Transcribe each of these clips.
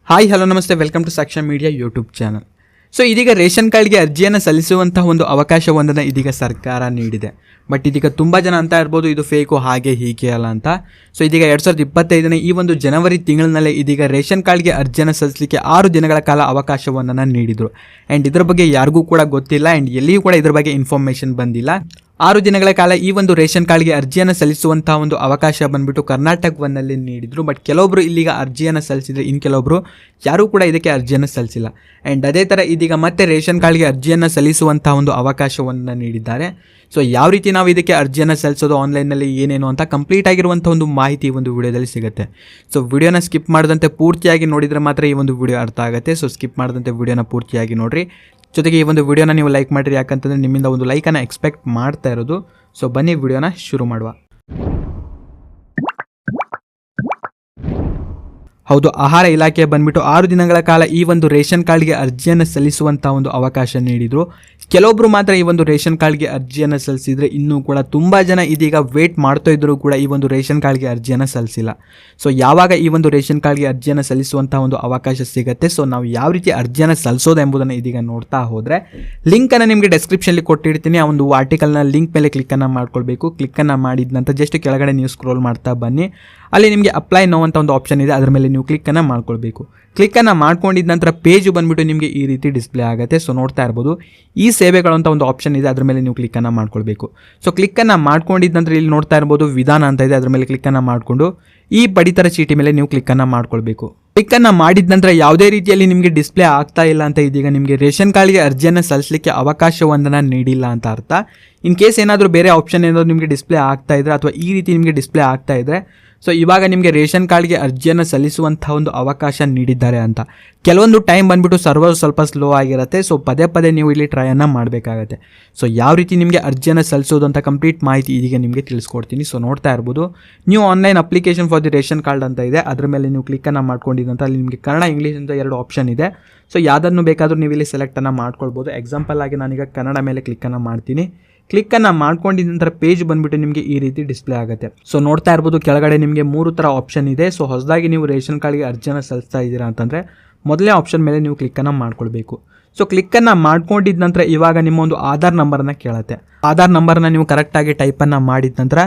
Hi hello ನಮಸ್ತೆ, welcome to Saksha media YouTube channel. So ಇದೀಗ ration ಕಾರ್ಡ್ಗೆ ಅರ್ಜಿಯನ್ನು ಸಲ್ಲಿಸುವಂತಹ ಒಂದು ಅವಕಾಶವೊಂದನ್ನು ಇದೀಗ ಸರ್ಕಾರ ನೀಡಿದೆ. ಬಟ್ ಇದೀಗ ತುಂಬ ಜನ ಅಂತ ಇರ್ಬೋದು ಇದು ಫೇಕು, ಹಾಗೆ ಹೀಗೆ ಅಲ್ಲ ಅಂತ. ಸೊ ಇದೀಗ 2025ನೇ ಈ ಒಂದು ಜನವರಿ ತಿಂಗಳಿನಲ್ಲೇ ಇದೀಗ ರೇಷನ್ ಕಾರ್ಡ್ಗೆ ಅರ್ಜಿಯನ್ನು ಸಲ್ಲಿಸಲಿಕ್ಕೆ 6 ದಿನಗಳ ಕಾಲ ಅವಕಾಶವನ್ನು ನೀಡಿದರು. ಆ್ಯಂಡ್ ಇದ್ರ ಬಗ್ಗೆ ಯಾರಿಗೂ ಕೂಡ ಗೊತ್ತಿಲ್ಲ ಆ್ಯಂಡ್ ಎಲ್ಲಿಯೂ ಕೂಡ ಇದ್ರ ಬಗ್ಗೆ ಇನ್ಫಾರ್ಮೇಷನ್ ಬಂದಿಲ್ಲ. 6 ದಿನಗಳ ಕಾಲ ಈ ಒಂದು ರೇಷನ್ ಕಾರ್ಡ್ಗೆ ಅರ್ಜಿಯನ್ನು ಸಲ್ಲಿಸುವಂತಹ ಒಂದು ಅವಕಾಶ ಬಂದ್ಬಿಟ್ಟು ಕರ್ನಾಟಕವನ್ನಲ್ಲಿ ನೀಡಿದ್ರು. ಬಟ್ ಕೆಲವೊಬ್ಬರು ಇಲ್ಲಿಗ ಅರ್ಜಿಯನ್ನು ಸಲ್ಲಿಸಿದ್ರೆ, ಇನ್ನು ಕೆಲವೊಬ್ಬರು ಯಾರೂ ಕೂಡ ಇದಕ್ಕೆ ಅರ್ಜಿಯನ್ನು ಸಲ್ಲಿಸಿಲ್ಲ. ಆ್ಯಂಡ್ ಅದೇ ಥರ ಇದೀಗ ಮತ್ತೆ ರೇಷನ್ ಕಾರ್ಡ್ಗೆ ಅರ್ಜಿಯನ್ನು ಸಲ್ಲಿಸುವಂತಹ ಒಂದು ಅವಕಾಶವನ್ನು ನೀಡಿದ್ದಾರೆ. ಸೊ ಯಾವ ರೀತಿ ನಾವು ಇದಕ್ಕೆ ಅರ್ಜಿಯನ್ನು ಸಲ್ಲಿಸೋದು, ಆನ್ಲೈನಲ್ಲಿ ಏನೇನು ಅಂತ ಕಂಪ್ಲೀಟ್ ಆಗಿರುವಂಥ ಒಂದು ಮಾಹಿತಿ ಈ ಒಂದು ವಿಡಿಯೋದಲ್ಲಿ ಸಿಗುತ್ತೆ. ಸೊ ವಿಡಿಯೋನ ಸ್ಕಿಪ್ ಮಾಡದಂತೆ ಪೂರ್ತಿಯಾಗಿ ನೋಡಿದರೆ ಮಾತ್ರ ಈ ಒಂದು ವಿಡಿಯೋ ಅರ್ಥ ಆಗುತ್ತೆ. ಸೊ ಸ್ಕಿಪ್ ಮಾಡದಂತೆ ವಿಡಿಯೋನ ಪೂರ್ತಿಯಾಗಿ ನೋಡಿರಿ. ಜೊತೆಗೆ ಈ ಒಂದು ವಿಡಿಯೋನ ನೀವು ಲೈಕ್ ಮಾಡಿರಿ, ಯಾಕಂತಂದರೆ ನಿಮ್ಮಿಂದ ಒಂದು ಲೈಕನ್ನು ಎಕ್ಸ್ಪೆಕ್ಟ್ ಮಾಡ್ತಾ ಇರೋದು. ಸೊ ಬನ್ನಿ ವಿಡಿಯೋನ ಶುರು ಮಾಡುವ. ಹೌದು, ಆಹಾರ ಇಲಾಖೆ ಬಂದ್ಬಿಟ್ಟು 6 ದಿನಗಳ ಕಾಲ ಈ ಒಂದು ರೇಷನ್ ಕಾರ್ಡ್ಗೆ ಅರ್ಜಿಯನ್ನು ಸಲ್ಲಿಸುವಂಥ ಒಂದು ಅವಕಾಶ ನೀಡಿದರು. ಕೆಲವೊಬ್ಬರು ಮಾತ್ರ ಈ ಒಂದು ರೇಷನ್ ಕಾರ್ಡ್ಗೆ ಅರ್ಜಿಯನ್ನು ಸಲ್ಲಿಸಿದರೆ, ಇನ್ನೂ ಕೂಡ ತುಂಬ ಜನ ಇದೀಗ ವೇಟ್ ಮಾಡ್ತಾ ಇದ್ದರೂ ಕೂಡ ಈ ಒಂದು ರೇಷನ್ ಕಾರ್ಡ್ಗೆ ಅರ್ಜಿಯನ್ನು ಸಲ್ಲಿಸಿಲ್ಲ. ಸೊ ಯಾವಾಗ ಈ ಒಂದು ರೇಷನ್ ಕಾರ್ಡ್ಗೆ ಅರ್ಜಿಯನ್ನು ಸಲ್ಲಿಸುವಂಥ ಒಂದು ಅವಕಾಶ ಸಿಗುತ್ತೆ, ಸೊ ನಾವು ಯಾವ ರೀತಿ ಅರ್ಜಿಯನ್ನು ಸಲ್ಲಿಸೋದು ಎಂಬುದನ್ನು ಇದೀಗ ನೋಡ್ತಾ ಹೋದರೆ, ಲಿಂಕನ್ನು ನಿಮಗೆ ಡಿಸ್ಕ್ರಿಪ್ಷನ್ಲಿ ಕೊಟ್ಟಿರ್ತೀನಿ. ಆ ಒಂದು ಆರ್ಟಿಕಲ್ನ ಲಿಂಕ್ ಮೇಲೆ ಕ್ಲಿಕ್ಕನ್ನು ಮಾಡ್ಕೊಳ್ಬೇಕು. ಕ್ಲಿಕ್ಕನ್ನು ಮಾಡಿದ ನಂತರ ಜಸ್ಟ್ ಕೆಳಗಡೆ ನೀವು ಸ್ಕ್ರೋಲ್ ಮಾಡ್ತಾ ಬನ್ನಿ. ಅಲ್ಲಿ ನಿಮಗೆ ಅಪ್ಲೈ ನೋ ಅಂತ ಒಂದು ಆಪ್ಷನ್ ಇದೆ, ಅದರ ಮೇಲೆ ನೀವು ಕ್ಲಿಕ್ಕನ್ನು ಮಾಡ್ಕೊಳ್ಬೇಕು. ಕ್ಲಿಕ್ಕನ್ನು ಮಾಡ್ಕೊಂಡಿದ್ದ ನಂತರ ಪೇಜು ಬಂದುಬಿಟ್ಟು ನಿಮಗೆ ಈ ರೀತಿ ಡಿಸ್ಪ್ಲೇ ಆಗುತ್ತೆ. ಸೊ ನೋಡ್ತಾ ಇರ್ಬೋದು, ಈ ಸೇವೆಗಳು ಅಂತ ಒಂದು ಆಪ್ಷನ್ ಇದೆ, ಅದರ ಮೇಲೆ ನೀವು ಕ್ಲಿಕ್ಕನ್ನು ಮಾಡ್ಕೊಳ್ಬೇಕು. ಸೊ ಕ್ಲಿಕ್ಕನ್ನು ಮಾಡ್ಕೊಂಡಿದ್ದ ನಂತರ ಇಲ್ಲಿ ನೋಡ್ತಾ ಇರ್ಬೋದು ವಿಧಾನ ಅಂತ ಇದೆ, ಅದರ ಮೇಲೆ ಕ್ಲಿಕ್ಕನ್ನು ಮಾಡಿಕೊಂಡು ಈ ಪಡಿತರ ಚೀಟಿ ಮೇಲೆ ನೀವು ಕ್ಲಿಕ್ಕನ್ನು ಮಾಡ್ಕೊಳ್ಬೇಕು. ಕ್ಲಿಕ್ಕನ್ನು ಮಾಡಿದ ನಂತರ ಯಾವುದೇ ರೀತಿಯಲ್ಲಿ ನಿಮಗೆ ಡಿಸ್ಪ್ಲೇ ಆಗ್ತಾ ಇಲ್ಲ ಅಂತ ಇದೀಗ ನಿಮಗೆ ರೇಷನ್ ಕಾರ್ಡ್ಗೆ ಅರ್ಜಿಯನ್ನು ಸಲ್ಲಿಸಲಿಕ್ಕೆ ಅವಕಾಶವೊಂದನ್ನು ನೀಡಿಲ್ಲ ಅಂತ ಅರ್ಥ. ಇನ್ ಕೇಸ್ ಏನಾದರೂ ಬೇರೆ ಆಪ್ಷನ್ ಏನಾದರೂ ನಿಮಗೆ ಡಿಸ್ಪ್ಲೇ ಆಗ್ತಾ ಇದ್ರೆ ಅಥವಾ ಈ ರೀತಿ ನಿಮಗೆ ಡಿಸ್ಪ್ಲೇ ಆಗ್ತಾ ಇದ್ರೆ, ಸೊ ಇವಾಗ ನಿಮಗೆ ರೇಷನ್ ಕಾರ್ಡ್ಗೆ ಅರ್ಜಿಯನ್ನು ಸಲ್ಲಿಸುವಂಥ ಒಂದು ಅವಕಾಶ ನೀಡಿದ್ದಾರೆ ಅಂತ. ಕೆಲವೊಂದು ಟೈಮ್ ಬಂದುಬಿಟ್ಟು ಸರ್ವರ್ ಸ್ವಲ್ಪ ಸ್ಲೋ ಆಗಿರುತ್ತೆ. ಸೊ ಪದೇ ಪದೇ ನೀವು ಇಲ್ಲಿ ಟ್ರೈಯನ್ನು ಮಾಡಬೇಕಾಗತ್ತೆ. ಸೊ ಯಾವ ರೀತಿ ನಿಮಗೆ ಅರ್ಜಿಯನ್ನು ಸಲ್ಲಿಸೋದು ಅಂತ ಕಂಪ್ಲೀಟ್ ಮಾಹಿತಿ ಇದೀಗ ನಿಮಗೆ ತಿಳಿಸ್ಕೊಡ್ತೀನಿ. ಸೊ ನೋಡ್ತಾ ಇರ್ಬೋದು, new online application for the ration card ಅಂತ ಇದೆ, ಅದರ ಮೇಲೆ ನೀವು ಕ್ಲಿಕ್ಕನ್ನು ಮಾಡ್ಕೊಂಡಿದ್ದಂತ ಅಲ್ಲಿ ನಿಮಗೆ ಕನ್ನಡ ಇಂಗ್ಲೀಷ್ ಅಂತ 2 ಆಪ್ಷನ್ ಇದೆ. ಸೊ ಯಾವುದನ್ನು ಬೇಕಾದರೂ ನೀವು ಇಲ್ಲಿ ಸೆಲೆಕ್ಟನ್ನು ಮಾಡ್ಕೊಳ್ಬೋದು. ಎಕ್ಸಾಂಪಲ್ ಆಗಿ ನಾನೀಗ ಕನ್ನಡ ಮೇಲೆ ಕ್ಲಿಕ್ಕನ್ನು ಮಾಡ್ತೀನಿ. ಕ್ಲಿಕ್ಕನ್ನು ಮಾಡ್ಕೊಂಡಿದ್ದ ನಂತರ ಪೇಜ್ ಬಂದುಬಿಟ್ಟು ನಿಮಗೆ ಈ ರೀತಿ ಡಿಸ್ಪ್ಲೇ ಆಗುತ್ತೆ. ಸೊ ನೋಡ್ತಾ ಇರ್ಬೋದು, ಕೆಳಗಡೆ ನಿಮಗೆ 3 ಥರ ಆಪ್ಷನ್ ಇದೆ. ಸೊ ಹೊಸದಾಗಿ ನೀವು ರೇಷನ್ ಕಾರ್ಡ್ಗೆ ಅರ್ಜಿಯನ್ನು ಸಲ್ಲಿಸ್ತಾ ಇದ್ದೀರಾ ಅಂತಂದರೆ ಮೊದಲನೇ ಆಪ್ಷನ್ ಮೇಲೆ ನೀವು ಕ್ಲಿಕ್ಕನ್ನು ಮಾಡ್ಕೊಳ್ಬೇಕು. ಸೊ ಕ್ಲಿಕ್ಕನ್ನು ಮಾಡ್ಕೊಂಡಿದ್ದ ನಂತರ ಇವಾಗ ನಿಮ್ಮ ಒಂದು ಆಧಾರ್ ನಂಬರನ್ನು ಕೇಳುತ್ತೆ. ಆಧಾರ್ ನಂಬರನ್ನ ನೀವು ಕರೆಕ್ಟಾಗಿ ಟೈಪನ್ನು ಮಾಡಿದ ನಂತರ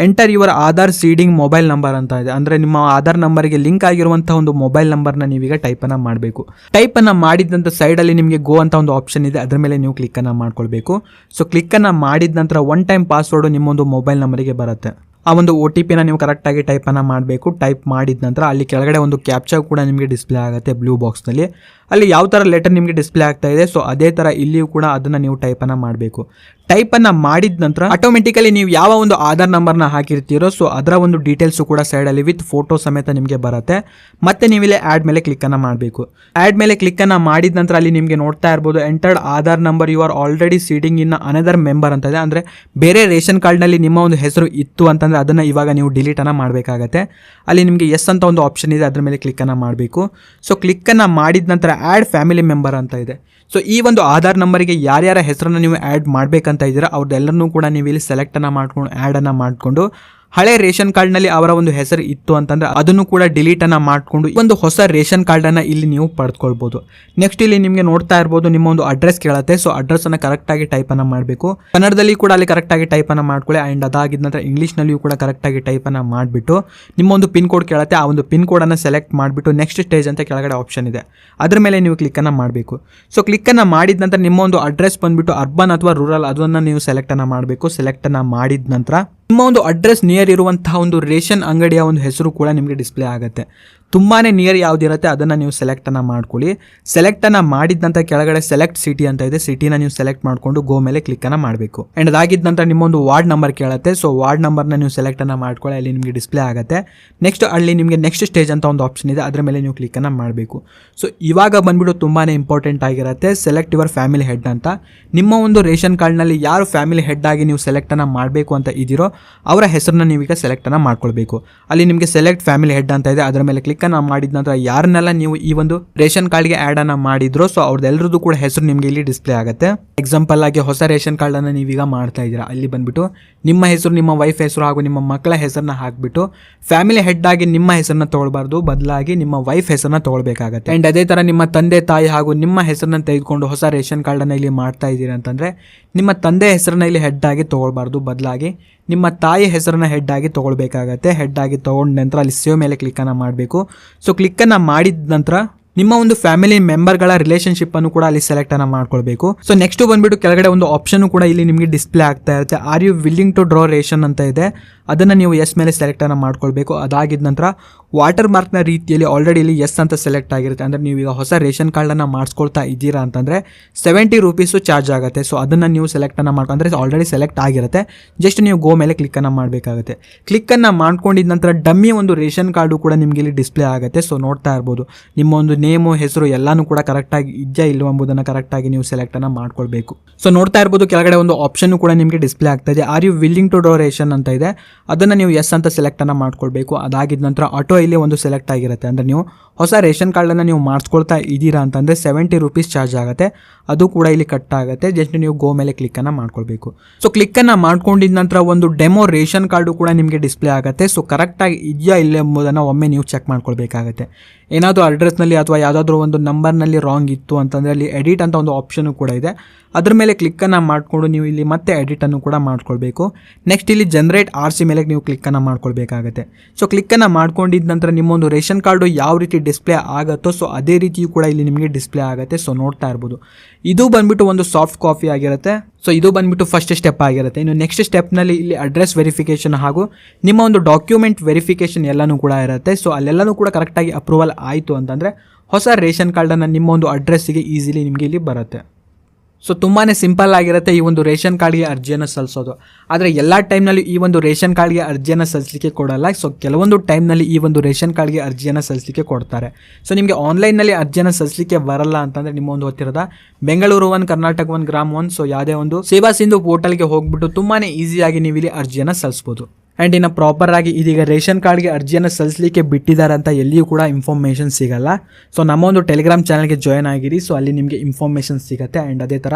enter your Aadhaar seeding mobile number ಅಂತ ಇದೆ, ಅಂದರೆ ನಿಮ್ಮ ಆಧಾರ್ ನಂಬರ್ಗೆ ಲಿಂಕ್ ಆಗಿರುವಂಥ ಒಂದು ಮೊಬೈಲ್ ನಂಬರ್ನ ನೀವೀಗ ಟೈಪನ್ನು ಮಾಡಬೇಕು. ಟೈಪನ್ನು ಮಾಡಿದ ನಂತರ ಸೈಡಲ್ಲಿ ನಿಮಗೆ ಗೋ ಅಂತ ಒಂದು ಆಪ್ಷನ್ ಇದೆ, ಅದರ ಮೇಲೆ ನೀವು ಕ್ಲಿಕ್ಕನ್ನು ಮಾಡ್ಕೊಳ್ಬೇಕು. ಸೊ ಕ್ಲಿಕ್ಕನ್ನು ಮಾಡಿದ ನಂತರ 1 ಟೈಮ್ ಪಾಸ್ವರ್ಡು ನಿಮ್ಮೊಂದು ಮೊಬೈಲ್ ನಂಬರಿಗೆ ಬರುತ್ತೆ. ಆ ಒಂದು OTP ನೀವು ಕರೆಕ್ಟಾಗಿ ಟೈಪನ್ನು ಮಾಡಬೇಕು. ಟೈಪ್ ಮಾಡಿದ ನಂತರ ಅಲ್ಲಿ ಕೆಳಗಡೆ ಒಂದು ಕ್ಯಾಪ್ಚಾ ಕೂಡ ನಿಮಗೆ ಡಿಸ್ಪ್ಲೇ ಆಗುತ್ತೆ ಬ್ಲೂ ಬಾಕ್ಸ್ನಲ್ಲಿ. ಅಲ್ಲಿ ಯಾವ ಥರ ಲೆಟರ್ ನಿಮಗೆ ಡಿಸ್ಪ್ಲೇ ಆಗ್ತಾ ಇದೆ, ಸೊ ಅದೇ ಥರ ಇಲ್ಲಿಯೂ ಕೂಡ ಅದನ್ನು ನೀವು ಟೈಪನ್ನು ಮಾಡಬೇಕು. ಟೈಪನ್ನು ಮಾಡಿದ ನಂತರ ಆಟೋಮೆಟಿಕಲಿ ನೀವು ಯಾವ ಒಂದು ಆಧಾರ್ ನಂಬರ್ನ ಹಾಕಿರ್ತೀರೋ, ಸೊ ಅದರ ಒಂದು ಡೀಟೇಲ್ಸು ಕೂಡ ಸೈಡಲ್ಲಿ ವಿತ್ ಫೋಟೋ ಸಮೇತ ನಿಮಗೆ ಬರುತ್ತೆ. ಮತ್ತೆ ನೀವಿಲ್ಲಿ ಆ್ಯಡ್ ಮೇಲೆ ಕ್ಲಿಕ್ಕನ್ನು ಮಾಡಬೇಕು. ಆ್ಯಡ್ ಮೇಲೆ ಕ್ಲಿಕ್ಕನ್ನು ಮಾಡಿದ ನಂತರ ಅಲ್ಲಿ ನಿಮಗೆ ನೋಡ್ತಾ ಇರ್ಬೋದು, entered Aadhaar number you are already seeding in another member ಅಂತ ಇದೆ, ಅಂದರೆ ಬೇರೆ ರೇಷನ್ ಕಾರ್ಡ್ನಲ್ಲಿ ನಿಮ್ಮ ಒಂದು ಹೆಸರು ಇತ್ತು ಅಂತಂದರೆ ಅದನ್ನು ಇವಾಗ ನೀವು ಡಿಲೀಟನ್ನು ಮಾಡಬೇಕಾಗತ್ತೆ. ಅಲ್ಲಿ ನಿಮಗೆ ಎಸ್ ಅಂತ ಒಂದು ಆಪ್ಷನ್ ಇದೆ, ಅದರ ಮೇಲೆ ಕ್ಲಿಕ್ಕನ್ನು ಮಾಡಬೇಕು. ಸೊ ಕ್ಲಿಕ್ಕನ್ನು ಮಾಡಿದ ನಂತರ ಆ್ಯಡ್ ಫ್ಯಾಮಿಲಿ ಮೆಂಬರ್ ಅಂತ ಇದೆ. ಸೊ ಈ ಒಂದು ಆಧಾರ್ ನಂಬರಿಗೆ ಯಾರ್ಯಾರ ಹೆಸರನ್ನು ನೀವು ಆ್ಯಡ್ ಮಾಡಬೇಕಂತ ಇದ್ದೀರಾ ಅವ್ರದ್ದೆಲ್ಲರನ್ನೂ ಕೂಡ ನೀವು ಇಲ್ಲಿ ಸೆಲೆಕ್ಟನ್ನು ಮಾಡ್ಕೊಂಡು ಆ್ಯಡನ್ನು ಮಾಡಿಕೊಂಡು, ಹಳೆ ರೇಷನ್ ಕಾರ್ಡ್ನಲ್ಲಿ ಅವರ ಒಂದು ಹೆಸರು ಇತ್ತು ಅಂತಂದರೆ ಅದನ್ನು ಕೂಡ ಡಿಲೀಟನ್ನು ಮಾಡಿಕೊಂಡು ಒಂದು ಹೊಸ ರೇಷನ್ ಕಾರ್ಡನ್ನು ಇಲ್ಲಿ ನೀವು ಪಡೆದುಕೊಳ್ಬೋದು. ನೆಕ್ಸ್ಟ್ ಇಲ್ಲಿ ನಿಮಗೆ ನೋಡ್ತಾ ಇರ್ಬೋದು, ನಿಮ್ಮ ಒಂದು ಅಡ್ರೆಸ್ ಕೇಳುತ್ತೆ. ಸೊ ಅಡ್ರೆಸ್ಸನ್ನು ಕರೆಕ್ಟಾಗಿ ಟೈಪನ್ನು ಮಾಡಬೇಕು. ಕನ್ನಡದಲ್ಲಿ ಕೂಡ ಅಲ್ಲಿ ಕರೆಕ್ಟಾಗಿ ಟೈಪನ್ನು ಮಾಡ್ಕೊಳ್ಳಿ. ಆ್ಯಂಡ್ ಅದಾಗಿದ್ದ ನಂತರ ಇಂಗ್ಲೀಷ್ನಲ್ಲಿಯೂ ಕೂಡ ಕರೆಕ್ಟಾಗಿ ಟೈಪನ್ನು ಮಾಡಿಬಿಟ್ಟು ನಿಮ್ಮ ಒಂದು ಪಿನ್ ಕೋಡ್ ಕೇಳುತ್ತೆ. ಆ ಒಂದು ಪಿನ್ ಕೋಡನ್ನು ಸೆಲೆಕ್ಟ್ ಮಾಡಿಬಿಟ್ಟು ನೆಕ್ಸ್ಟ್ ಸ್ಟೇಜ್ ಅಂತ ಕೆಳಗಡೆ ಆಪ್ಷನ್ ಇದೆ, ಅದರ ಮೇಲೆ ನೀವು ಕ್ಲಿಕ್ಕನ್ನು ಮಾಡಬೇಕು. ಸೊ ಕ್ಲಿಕ್ಕನ್ನು ಮಾಡಿದ ನಂತರ ನಿಮ್ಮ ಒಂದು ಅಡ್ರೆಸ್ ಬಂದುಬಿಟ್ಟು ಅರ್ಬನ್ ಅಥವಾ ರೂರಲ್ ಅದನ್ನು ನೀವು ಸೆಲೆಕ್ಟನ್ನು ಮಾಡಬೇಕು. ಸೆಲೆಕ್ಟನ್ನು ಮಾಡಿದ ನಂತರ ನಿಮ್ಮ ಒಂದು ಅಡ್ರೆಸ್ ನಿಯರ್ ಇರುವಂತಹ ಒಂದು ರೇಷನ್ ಅಂಗಡಿಯ ಒಂದು ಹೆಸರು ಕೂಡ ನಿಮಗೆ ಡಿಸ್ಪ್ಲೇ ಆಗುತ್ತೆ. ತುಂಬಾ ನಿಯರ್ ಯಾವುದಿರುತ್ತೆ ಅದನ್ನು ನೀವು ಸೆಲೆಕ್ಟನ್ನು ಮಾಡ್ಕೊಳ್ಳಿ. ಸೆಲೆಕ್ಟನ್ನು ಮಾಡಿದ ನಂತರ ಕೆಳಗಡೆ ಸೆಲೆಕ್ಟ್ ಸಿಟಿ ಅಂತ ಇದೆ, ಸಿಟಿನ ನೀವು ಸೆಲೆಕ್ಟ್ ಮಾಡಿಕೊಂಡು ಗೋ ಮೇಲೆ ಕ್ಲಿಕ್ಕನ್ನು ಮಾಡಬೇಕು. ಆ್ಯಂಡ್ ಅದಾಗಿದ್ದ ನಂತರ ನಿಮ್ಮೊಂದು ವಾರ್ಡ್ ನಂಬರ್ ಕೇಳುತ್ತೆ. ಸೊ ವಾರ್ಡ್ ನಂಬರ್ನ ನೀವು ಸೆಲೆಕ್ಟನ್ನು ಮಾಡ್ಕೊಳ್ಳಿ, ಅಲ್ಲಿ ನಿಮಗೆ ಡಿಸ್ಪ್ಲೇ ಆಗುತ್ತೆ. ನೆಕ್ಸ್ಟ್ ಅಲ್ಲಿ ನಿಮಗೆ ನೆಕ್ಸ್ಟ್ ಸ್ಟೇಜ್ ಅಂತ ಒಂದು ಆಪ್ಷನ್ ಇದೆ, ಅದರ ಮೇಲೆ ನೀವು ಕ್ಲಿಕ್ಕನ್ನು ಮಾಡಬೇಕು. ಸೊ ಇವಾಗ ಬಂದುಬಿಟ್ಟು ತುಂಬಾ ಇಂಪಾರ್ಟೆಂಟ್ ಆಗಿರುತ್ತೆ, ಸೆಲೆಕ್ಟ್ ಯುವರ್ ಫ್ಯಾಮಿಲಿ ಹೆಡ್ ಅಂತ. ನಿಮ್ಮ ಒಂದು ರೇಷನ್ ಕಾರ್ಡ್ನಲ್ಲಿ ಯಾರು ಫ್ಯಾಮಿಲಿ ಹೆಡ್ ಆಗಿ ನೀವು ಸೆಲೆಕ್ಟನ್ನು ಮಾಡಬೇಕು ಅಂತ ಇದ್ದೀರೋ ಅವರ ಹೆಸರನ್ನ ನೀವೀಗ ಸೆಲೆಕ್ಟನ್ನು ಮಾಡ್ಕೊಳ್ಬೇಕು. ಅಲ್ಲಿ ನಿಮಗೆ ಸೆಲೆಕ್ಟ್ ಫ್ಯಾಮಿಲಿ ಹೆಡ್ ಅಂತ ಇದೆ, ಅದರ ಮೇಲೆ ಕ್ಲಿಕ್ಕನ್ನು ಮಾಡಿದ ನಂತರ ಯಾರನ್ನೆಲ್ಲ ನೀವು ಈ ಒಂದು ರೇಷನ್ ಕಾರ್ಡ್ಗೆ ಆ್ಯಡನ್ನು ಮಾಡಿದ್ರೋ ಸೊ ಅವ್ರದ್ದೆಲ್ಲರದ್ದು ಕೂಡ ಹೆಸರು ನಿಮಗೆ ಇಲ್ಲಿ ಡಿಸ್ಪ್ಲೇ ಆಗುತ್ತೆ. ಎಕ್ಸಾಂಪಲ್ ಆಗಿ ಹೊಸ ರೇಷನ್ ಕಾರ್ಡನ್ನು ನೀವೀಗ ಮಾಡ್ತಾ ಇದ್ದೀರಾ, ಅಲ್ಲಿ ಬಂದುಬಿಟ್ಟು ನಿಮ್ಮ ಹೆಸರು, ನಿಮ್ಮ ವೈಫ್ ಹೆಸರು ಹಾಗೂ ನಿಮ್ಮ ಮಕ್ಕಳ ಹೆಸರನ್ನ ಹಾಕಿಬಿಟ್ಟು ಫ್ಯಾಮಿಲಿ ಹೆಡ್ ಆಗಿ ನಿಮ್ಮ ಹೆಸರನ್ನ ತೊಗೊಳ್ಬಾರ್ದು, ಬದಲಾಗಿ ನಿಮ್ಮ ವೈಫ್ ಹೆಸರನ್ನ ತೊಗೊಳ್ಬೇಕಾಗತ್ತೆ. ಆ್ಯಂಡ್ ಅದೇ ಥರ ನಿಮ್ಮ ತಂದೆ ತಾಯಿ ಹಾಗೂ ನಿಮ್ಮ ಹೆಸರನ್ನ ತೆಗೆದುಕೊಂಡು ಹೊಸ ರೇಷನ್ ಕಾರ್ಡನ್ನು ಇಲ್ಲಿ ಮಾಡ್ತಾ ಇದ್ದೀರಾ ಅಂತಂದರೆ ನಿಮ್ಮ ತಂದೆ ಹೆಸರನ್ನ ಇಲ್ಲಿ ಹೆಡ್ ಆಗಿ ತೊಗೊಳ್ಬಾರ್ದು, ಬದಲಾಗಿ ನಿಮ್ಮ ತಾಯಿ ಹೆಸರನ್ನ ಹೆಡ್ ಆಗಿ ತೊಗೊಳ್ಬೇಕಾಗತ್ತೆ. ಹೆಡ್ ಆಗಿ ತೊಗೊಂಡ ನಂತರ ಅಲ್ಲಿ ಸೇವ್ ಮೇಲೆ ಕ್ಲಿಕ್ಕನ್ನು ಮಾಡಬೇಕು. ಸೊ ಕ್ಲಿಕ್ಕನ್ನು ಮಾಡಿದ ನಂತರ ನಿಮ್ಮ ಒಂದು ಫ್ಯಾಮಿಲಿ ಮೆಂಬರ್ಗಳ ರಿಲೇಷನ್ಶಿಪ್ ಅನ್ನು ಕೂಡ ಅಲ್ಲಿ ಸೆಲೆಕ್ಟ್ ಅನ್ನು ಮಾಡ್ಕೊಳ್ಬೇಕು. ಸೊ ನೆಕ್ಸ್ಟ್ ಬಂದ್ಬಿಟ್ಟು ಕೆಳಗಡೆ ಒಂದು ಆಪ್ಷನ್ ಕೂಡ ಇಲ್ಲಿ ನಿಮಗೆ ಡಿಸ್ಪ್ಲೇ ಆಗ್ತಾ ಇರುತ್ತೆ. Are you willing to draw ration ಅಂತ ಇದೆ, ಅದನ್ನು ನೀವು ಎಸ್ ಮೇಲೆ ಸೆಲೆಕ್ಟ್ ಅನ್ನು ಮಾಡ್ಕೊಳ್ಬೇಕು. ಅದಾಗಿದ ನಂತರ ವಾಟರ್ ಮಾರ್ಕ್ನ ರೀತಿಯಲ್ಲಿ ಆಲ್ರೆಡಿ ಇಲ್ಲಿ ಎಸ್ ಅಂತ ಸೆಲೆಕ್ಟ್ ಆಗಿರುತ್ತೆ. ಅಂದರೆ ನೀವು ಈಗ ಹೊಸ ರೇಷನ್ ಕಾರ್ಡನ್ನು ಮಾಡಿಸ್ಕೊಳ್ತಾ ಇದ್ದೀರಾ ಅಂತಂದರೆ 70 ರೂಪೀಸು ಚಾರ್ಜ್ ಆಗುತ್ತೆ. ಸೊ ಅದನ್ನು ನೀವು ಸೆಲೆಕ್ಟನ್ನು ಮಾಡ್ಕೊಂಡ್ರೆ ಆಲ್ರೆಡಿ ಸೆಲೆಕ್ಟ್ ಆಗಿರುತ್ತೆ, ಜಸ್ಟ್ ನೀವು ಗೋ ಮೇಲೆ ಕ್ಲಿಕ್ಕನ್ನು ಮಾಡಬೇಕಾಗುತ್ತೆ. ಕ್ಲಿಕ್ಕನ್ನು ಮಾಡ್ಕೊಂಡಿದ ನಂತರ ಡಮ್ಮಿ ಒಂದು ರೇಷನ್ ಕಾರ್ಡು ಕೂಡ ನಿಮಗೆ ಇಲ್ಲಿ ಡಿಸ್ಪ್ಲೇ ಆಗುತ್ತೆ. ಸೊ ನೋಡ್ತಾ ಇರ್ಬೋದು ನಿಮ್ಮ ಒಂದು ನೇಮು, ಹೆಸರು ಎಲ್ಲನೂ ಕೂಡ ಕರೆಕ್ಟಾಗಿ ಇದೆಯಾ ಇಲ್ಲೋ ಎಂಬುದನ್ನು ಕರೆಕ್ಟಾಗಿ ನೀವು ಸೆಲೆಕ್ಟನ್ನು ಮಾಡ್ಕೊಳ್ಬೇಕು. ಸೊ ನೋಡ್ತಾ ಇರ್ಬೋದು ಕೆಳಗಡೆ ಒಂದು ಆಪ್ಷನ್ ಕೂಡ ನಿಮಗೆ ಡಿಸ್ಪ್ಲೇ ಆಗ್ತಾ ಇದೆ. Are you willing to draw ration ಅಂತ ಇದೆ, ಅದನ್ನು ನೀವು ಎಸ್ ಅಂತ ಸೆಲೆಕ್ಟನ್ನು ಮಾಡ್ಕೊಳ್ಬೇಕು. ಅದಾಗಿದ ನಂತರ ಆಟೋ ಇಲ್ಲಿ ಒಂದು ಸೆಲೆಕ್ಟ್ ಆಗಿರುತ್ತೆ. ಅಂದರೆ ನೀವು ಹೊಸ ರೇಷನ್ ಕಾರ್ಡನ್ನು ನೀವು ಮಾಡಿಸ್ಕೊಳ್ತಾ ಇದ್ದೀರಾ ಅಂತಂದರೆ 70 ರೂಪೀಸ್ ಚಾರ್ಜ್ ಆಗುತ್ತೆ, ಅದು ಕೂಡ ಇಲ್ಲಿ ಕಟ್ ಆಗುತ್ತೆ. ಜಸ್ಟ್ ನೀವು ಗೋ ಮೇಲೆ ಕ್ಲಿಕ್ಕನ್ನು ಮಾಡ್ಕೊಳ್ಬೇಕು. ಸೊ ಕ್ಲಿಕ್ಕನ್ನು ಮಾಡ್ಕೊಂಡಿದ ನಂತರ ಒಂದು ಡೆಮೋ ರೇಷನ್ ಕಾರ್ಡು ಕೂಡ ನಿಮಗೆ ಡಿಸ್ಪ್ಲೇ ಆಗುತ್ತೆ. ಸೊ ಕರೆಕ್ಟಾಗಿ ಇದೆಯಾ ಇಲ್ಲ ಎಂಬುದನ್ನು ಒಮ್ಮೆ ನೀವು ಚೆಕ್ ಮಾಡ್ಕೊಳ್ಬೇಕಾಗತ್ತೆ. ಏನಾದರೂ ಅಡ್ರೆಸ್ನಲ್ಲಿ ಅಥವಾ ಯಾವುದಾದ್ರೂ ಒಂದು ನಂಬರ್ನಲ್ಲಿ ರಾಂಗ್ ಇತ್ತು ಅಂತಂದರೆ ಅಲ್ಲಿ ಎಡಿಟ್ ಅಂತ ಒಂದು ಆಪ್ಷನು ಕೂಡ ಇದೆ, ಅದ್ರ ಮೇಲೆ ಕ್ಲಿಕ್ಕನ್ನು ಮಾಡಿಕೊಂಡು ನೀವು ಇಲ್ಲಿ ಮತ್ತೆ ಎಡಿಟನ್ನು ಕೂಡ ಮಾಡ್ಕೊಳ್ಬೇಕು. ನೆಕ್ಸ್ಟ್ ಇಲ್ಲಿ ಜನರೇಟ್ RC ಮೇಲೆ ನೀವು ಕ್ಲಿಕ್ಕನ್ನು ಮಾಡ್ಕೊಳ್ಬೇಕಾಗತ್ತೆ. ಸೊ ಕ್ಲಿಕ್ಕನ್ನು ಮಾಡ್ಕೊಂಡಿದ್ದ ನಂತರ ನಿಮ್ಮೊಂದು ರೇಷನ್ ಕಾರ್ಡು ಯಾವ ರೀತಿ ಡಿಸ್ಪ್ಲೇ ಆಗುತ್ತೋ ಸೊ ಅದೇ ರೀತಿಯೂ ಕೂಡ ಇಲ್ಲಿ ನಿಮಗೆ ಡಿಸ್ಪ್ಲೇ ಆಗುತ್ತೆ. ಸೊ ನೋಡ್ತಾ ಇರ್ಬೋದು ಇದು ಬಂದ್ಬಿಟ್ಟು ಒಂದು ಸಾಫ್ಟ್ ಕಾಪಿ ಆಗಿರುತ್ತೆ. ಸೊ ಇದು ಬಂದ್ಬಿಟ್ಟು ಫಸ್ಟ್ ಸ್ಟೆಪ್ ಆಗಿರುತ್ತೆ. ಇನ್ನು ನೆಕ್ಸ್ಟ್ ಸ್ಟೆಪ್ನಲ್ಲಿ ಇಲ್ಲಿ ಅಡ್ರೆಸ್ ವೆರಿಫಿಕೇಷನ್ ಹಾಗೂ ನಿಮ್ಮ ಒಂದು ಡಾಕ್ಯುಮೆಂಟ್ ವೆರಿಫಿಕೇಷನ್ ಎಲ್ಲನೂ ಕೂಡ ಇರುತ್ತೆ. ಸೊ ಅಲ್ಲೆಲ್ಲನೂ ಕೂಡ ಕರೆಕ್ಟಾಗಿ ಅಪ್ರೂವಲ್ ಆಯಿತು ಅಂತಂದರೆ ಹೊಸ ರೇಷನ್ ಕಾರ್ಡನ್ನು ನಿಮ್ಮ ಒಂದು ಅಡ್ರೆಸ್ಸಿಗೆ ಈಸಿಲಿ ನಿಮಗೆ ಇಲ್ಲಿ ಬರುತ್ತೆ. ಸೊ ತುಂಬಾ ಸಿಂಪಲ್ ಆಗಿರುತ್ತೆ ಈ ಒಂದು ರೇಷನ್ ಕಾರ್ಡ್ಗೆ ಅರ್ಜಿಯನ್ನು ಸಲ್ಲಿಸೋದು. ಆದರೆ ಎಲ್ಲ ಟೈಮ್ನಲ್ಲಿ ಈ ಒಂದು ರೇಷನ್ ಕಾರ್ಡ್ಗೆ ಅರ್ಜಿಯನ್ನು ಸಲ್ಲಿಸಲಿಕ್ಕೆ ಕೊಡಲ್ಲ. ಸೊ ಕೆಲವೊಂದು ಟೈಮ್ನಲ್ಲಿ ಈ ಒಂದು ರೇಷನ್ ಕಾರ್ಡ್ಗೆ ಅರ್ಜಿಯನ್ನು ಸಲ್ಲಿಸಲಿಕ್ಕೆ ಕೊಡ್ತಾರೆ. ಸೊ ನಿಮಗೆ ಆನ್ಲೈನ್ನಲ್ಲಿ ಅರ್ಜಿಯನ್ನು ಸಲ್ಲಿಸಲಿಕ್ಕೆ ಬರಲ್ಲ ಅಂತಂದರೆ ನಿಮ್ಮ ಒಂದು ಹೊತ್ತಿರದ ಬೆಂಗಳೂರು 1, ಕರ್ನಾಟಕ 1, ಗ್ರಾಮ 1 ಸೊ ಯಾವುದೇ ಒಂದು ಸೇವಾ ಸಿಂಧು ಪೋರ್ಟಲ್ಗೆ ಹೋಗ್ಬಿಟ್ಟು ತುಂಬಾ ಈಸಿಯಾಗಿ ನೀವು ಇಲ್ಲಿ ಅರ್ಜಿಯನ್ನು ಸಲ್ಲಿಸ್ಬೋದು. ಆ್ಯಂಡ್ ಇನ್ನು ಪ್ರಾಪರ್ ಆಗಿ ಇದೀಗ ರೇಷನ್ ಕಾರ್ಡ್ಗೆ ಅರ್ಜಿಯನ್ನು ಸಲ್ಲಿಸಲಿಕ್ಕೆ ಬಿಟ್ಟಿದ್ದಾರೆ ಅಂತ ಎಲ್ಲಿಯೂ ಕೂಡ ಇನ್ಫಾರ್ಮೇಷನ್ ಸಿಗಲ್ಲ. ಸೊ ನಮ್ಮ ಒಂದು ಟೆಲಿಗ್ರಾಮ್ ಚಾನಲ್ಗೆ ಜಾಯ್ನ್ ಆಗಿರಿ. ಸೊ ಅಲ್ಲಿ ನಿಮಗೆ ಇನ್ಫಾರ್ಮೇಷನ್ ಸಿಗುತ್ತೆ. ಆ್ಯಂಡ್ ಅದೇ ಥರ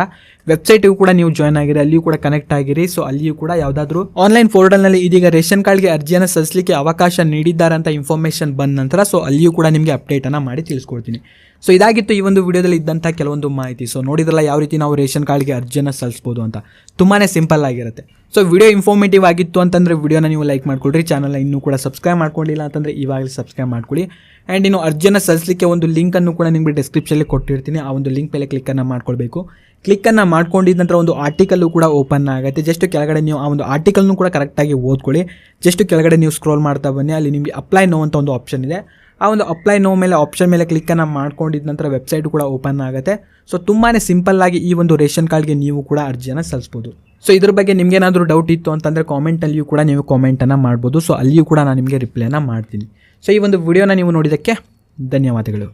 ವೆಬ್ಸೈಟಿಗೂ ಕೂಡ ನೀವು ಜಾಯ್ನ್ ಆಗಿರಿ, ಅಲ್ಲಿಯೂ ಕೂಡ ಕನೆಕ್ಟ್ ಆಗಿರಿ. ಸೊ ಅಲ್ಲಿಯೂ ಕೂಡ ಯಾವುದಾದ್ರೂ ಆನ್ಲೈನ್ ಪೋರ್ಟಲ್ನಲ್ಲಿ ಇದೀಗ ರೇಷನ್ ಕಾರ್ಡ್ಗೆ ಅರ್ಜಿಯನ್ನು ಸಲ್ಲಿಸಲಿಕ್ಕೆ ಅವಕಾಶ ನೀಡಿದ್ದಾರೆ ಅಂತ ಇನ್ಫಾರ್ಮೇಷನ್ ಬಂದ ನಂತರ ಸೊ ಅಲ್ಲಿಯೂ ಕೂಡ ನಿಮಗೆ ಅಪ್ಡೇಟನ್ನು ಮಾಡಿ ತಿಳಿಸ್ಕೊಡ್ತೀನಿ. ಸೊ ಇದಾಗಿತ್ತು ಈ ಒಂದು ವಿಡಿಯೋದಲ್ಲಿ ಇದ್ದಂಥ ಕೆಲವೊಂದು ಮಾಹಿತಿ. ಸೊ ನೋಡಿದ್ರಲ್ಲ ಯಾವ ರೀತಿ ನಾವು ರೇಷನ್ ಕಾರ್ಡ್ಗೆ ಅರ್ಜಿಯನ್ನು ಸಲ್ಲಿಸ್ಬೋದು ಅಂತ, ತುಂಬಾ ಸಿಂಪಲ್ ಆಗಿರುತ್ತೆ. ಸೊ ವಿಡಿಯೋ ಇನ್ಫಾರ್ಮೇಟಿವ್ ಆಗಿತ್ತು ಅಂತಂದರೆ ವಿಡಿಯೋನ ನೀವು ಲೈಕ್ ಮಾಡ್ಕೊಳ್ರಿ. ಚಾನಲ್ನ ಇನ್ನೂ ಕೂಡ ಸಬ್ಸ್ಕ್ರೈಬ್ ಮಾಡ್ಕೊಂಡಿಲ್ಲ ಅಂತಂದರೆ ಇವಾಗಲೇ ಸಬ್ಸ್ಕ್ರೈಬ್ ಮಾಡ್ಕೊಳ್ಳಿ. ಆ್ಯಂಡ್ ಇನ್ನು ಅರ್ಜಿಯನ್ನು ಸಲ್ಲಿಸಲಿಕ್ಕೆ ಒಂದು ಲಿಂಕನ್ನು ಕೂಡ ನಿಮಗೆ ಡಿಸ್ಕ್ರಿಪ್ಷನಲ್ಲಿ ಕೊಟ್ಟಿರ್ತೀನಿ, ಆ ಒಂದು ಲಿಂಕ್ ಮೇಲೆ ಕ್ಲಿಕ್ಕನ್ನು ಮಾಡ್ಕೊಳ್ಬೇಕು. ಕ್ಲಿಕ್ಕನ್ನು ಮಾಡ್ಕೊಂಡಿದ್ದ ನಂತರ ಒಂದು ಆರ್ಟಿಕಲ್ಲು ಕೂಡ ಓಪನ್ ಆಗುತ್ತೆ. ಜಸ್ಟ್ ಕೆಳಗಡೆ ನೀವು ಆ ಒಂದು ಆರ್ಟಿಕಲ್ನು ಕೂಡ ಕರೆಕ್ಟಾಗಿ ಓದ್ಕೊಳ್ಳಿ. ಜಸ್ಟ್ ಕೆಳಗಡೆ ನೀವು ಸ್ಕ್ರೋಲ್ ಮಾಡ್ತಾ ಬನ್ನಿ, ಅಲ್ಲಿ ನಿಮಗೆ ಅಪ್ಲೈ ನೋ ಅಂತ ಒಂದು ಆಪ್ಷನ್ ಇದೆ. ಆ ಒಂದು ಅಪ್ಲೈ ನೋ ಮೇಲೆ ಆಪ್ಷನ್ ಮೇಲೆ ಕ್ಲಿಕ್ಕನ್ನು ಮಾಡ್ಕೊಂಡಿದ್ದ ನಂತರ ವೆಬ್ಸೈಟ್ ಕೂಡ ಓಪನ್ ಆಗುತ್ತೆ. ಸೊ ತುಂಬಾ ಸಿಂಪಲ್ಲಾಗಿ ಈ ಒಂದು ರೇಷನ್ ಕಾರ್ಡ್ಗೆ ನೀವು ಕೂಡ ಅರ್ಜಿಯನ್ನು ಸಲ್ಲಿಸ್ಬೋದು. ಸೊ ಇದ್ರ ಬಗ್ಗೆ ನಿಮಗೇನಾದರೂ ಡೌಟ್ ಇತ್ತು ಅಂತಂದರೆ ಕಾಮೆಂಟಲ್ಲಿಯೂ ಕೂಡ ನೀವು ಕಾಮೆಂಟನ್ನು ಮಾಡ್ಬೋದು. ಸೊ ಅಲ್ಲಿಯೂ ಕೂಡ ನಾನು ನಿಮಗೆ ರಿಪ್ಲೈನ ಮಾಡ್ತೀನಿ. ಸೊ ಈ ಒಂದು ವಿಡಿಯೋನ ನೀವು ನೋಡಿದ್ದಕ್ಕೆ ಧನ್ಯವಾದಗಳು.